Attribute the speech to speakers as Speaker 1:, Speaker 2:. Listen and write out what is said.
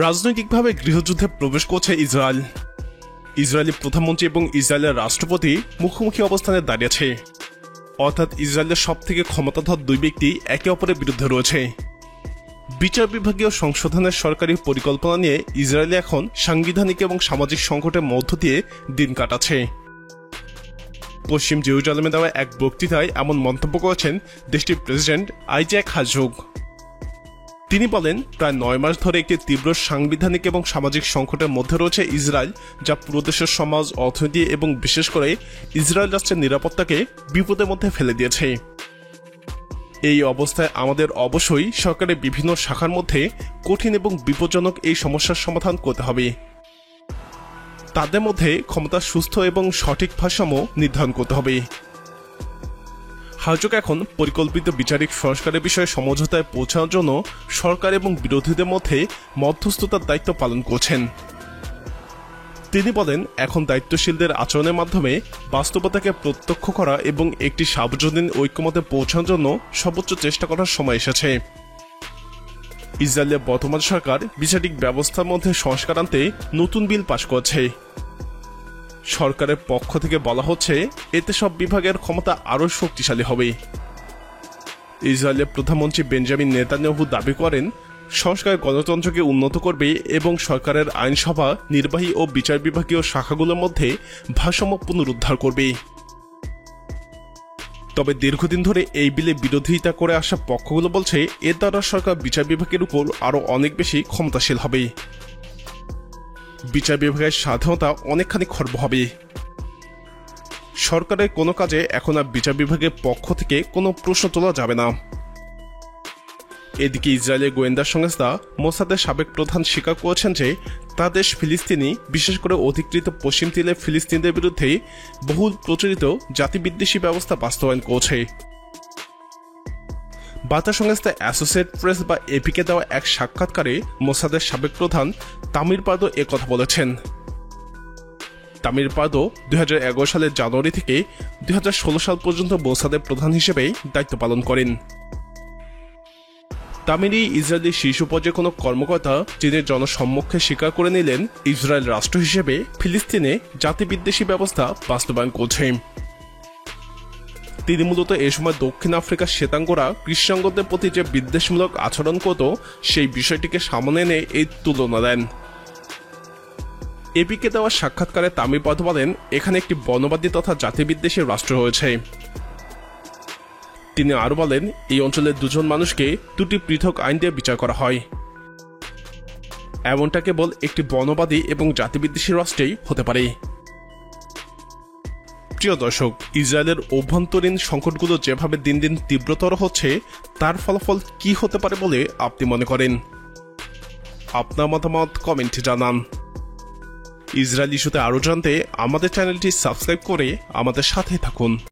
Speaker 1: রাজনৈতিকভাবে গৃহযুদ্ধে প্রবেশ করছে ইসরায়েল। ইসরায়েলি প্রধানমন্ত্রী এবং ইসরায়েলের রাষ্ট্রপতি মুখোমুখি অবস্থানে দাঁড়িয়েছে, অর্থাৎ ইসরায়েলের সবথেকে ক্ষমতাধর দুই ব্যক্তি একে অপরের বিরুদ্ধে রয়েছে। বিচার বিভাগীয় সংশোধনের সরকারি পরিকল্পনা নিয়ে ইসরায়েল এখন সাংবিধানিক এবং সামাজিক সংকটের মধ্য দিয়ে দিন কাটাচ্ছে। পশ্চিম জেরুজালেমে দেওয়া এক বক্তৃতায় এমন মন্তব্য করেছেন দেশটির প্রেসিডেন্ট আইজ্যাক হারজোগ। তিনি বলেন, প্রায় 9 মাস ধরে একটি তীব্র সাংবিধানিক এবং সামাজিক সংকটের মধ্যে রয়েছে ইসরায়েল, যা পুরো দেশের সমাজ, অর্থনীতি এবং বিশেষ করে ইসরায়েল রাষ্ট্রের নিরাপত্তাকে বিপদের মধ্যে ফেলে দিয়েছে। এই অবস্থায় আমাদের অবশ্যই সরকারের বিভিন্ন শাখার মধ্যে কঠিন এবং বিপজ্জনক এই সমস্যার সমাধান করতে হবে। তাদের মধ্যে ক্ষমতার সুস্থ এবং সঠিক ভারসাম্য নির্ধারণ করতে হবে। হারজোগ এখন পরিকল্পিত বিচারিক সংস্কারের বিষয়ে সমঝোতায় পৌঁছানোর জন্য সরকার এবং বিরোধীদের মধ্যে মধ্যস্থতার দায়িত্ব পালন করছেন। তিনি বলেন, এখন দায়িত্বশীলদের আচরণের মাধ্যমে বাস্তবতাকে প্রত্যক্ষ করা এবং একটি সার্বজনীন ঐক্যমতে পৌঁছানোর জন্য সর্বোচ্চ চেষ্টা করার সময় এসেছে। ইসরায়েলের বর্তমান সরকার বিচারিক ব্যবস্থার মধ্যে সংস্কার আনতে নতুন বিল পাশ করছে। সরকারের পক্ষ থেকে বলা হচ্ছে, এতে সব বিভাগের ক্ষমতা আরও শক্তিশালী হবে। ইসরায়েলের প্রধানমন্ত্রী বেঞ্জামিন নেতানিয়াহু দাবি করেন, সংস্কার গণতন্ত্রকে উন্নত করবে এবং সরকারের আইনসভা, নির্বাহী ও বিচার বিভাগীয় শাখাগুলোর মধ্যে ভারসাম্য পুনরুদ্ধার করবে। তবে দীর্ঘদিন ধরে এই বিলে বিরোধিতা করে আসা পক্ষগুলো বলছে, এর দ্বারা সরকার বিচার বিভাগের উপর আরও অনেক বেশি ক্ষমতাশীল হবে। বিচার বিভাগের স্বাধীনতা অনেকখানি খর্ব হবে। সরকারের কোনো কাজে এখন আর বিচার বিভাগের পক্ষ থেকে কোনো প্রশ্ন তোলা যাবে না। এদিকে ইসরায়েলের গোয়েন্দা সংস্থা মোসাদের সাবেক প্রধান স্বীকার করেছেন যে তার দেশ ফিলিস্তিনি, বিশেষ করে অধিকৃত পশ্চিম তীরে ফিলিস্তিনিদের বিরুদ্ধে বহুল প্রচলিত জাতিবিদ্বেষী ব্যবস্থা বাস্তবায়ন করছে। বার্তা সংস্থা অ্যাসোসিয়েটেড প্রেস বা এপিকে দেওয়া এক সাক্ষাৎকারে মোসাদের সাবেক প্রধান তামির পার্দো একথা বলেছেন। তামির পার্দো 2011 সালের জানুয়ারি থেকে 2016 সাল পর্যন্ত মোসাদের প্রধান হিসেবে দায়িত্ব পালন করেন। তামিরই ইসরায়েলি শীর্ষ পর্যায়ে কোনো কর্মকর্তা যিনি জনসম্মুখে স্বীকার করে নিলেন ইসরায়েল রাষ্ট্র হিসেবে ফিলিস্তিনে জাতিবিদ্বেষী ব্যবস্থা বাস্তবায়ন করছে। তিনি মূলত এ সময় দক্ষিণ আফ্রিকার শ্বেতাঙ্গরা কৃষ্ণাঙ্গদের প্রতি যে বিদ্বেষমূলক আচরণ করত সেই বিষয়টিকে সামনে এনে এই তুলনা দেন। এপিকে দেওয়া সাক্ষাৎকারে তামির পার্দো বলেন, এখানে একটি বর্ণবাদী তথা জাতিবিদ্বেষী রাষ্ট্র রয়েছে। তিনি আরও বলেন, এই অঞ্চলের দুজন মানুষকে দুটি পৃথক আইন দিয়ে বিচার করা হয়। এমনটা কেবল একটি বর্ণবাদী এবং জাতিবিদ্বেষী রাষ্ট্রেই হতে পারে। প্রিয় দর্শক, ইসরায়েলের অভ্যন্তরীণ সংকটগুলো যেভাবে দিন দিন তীব্রতর হচ্ছে, তার ফলাফল কি হতে পারে বলে আপনি মনে করেন? আপনার মতামত কমেন্টে জানান। ইসরায়েল ইস্যুতে আরও জানতে আমাদের চ্যানেলটি সাবস্ক্রাইব করে আমাদের সাথে থাকুন।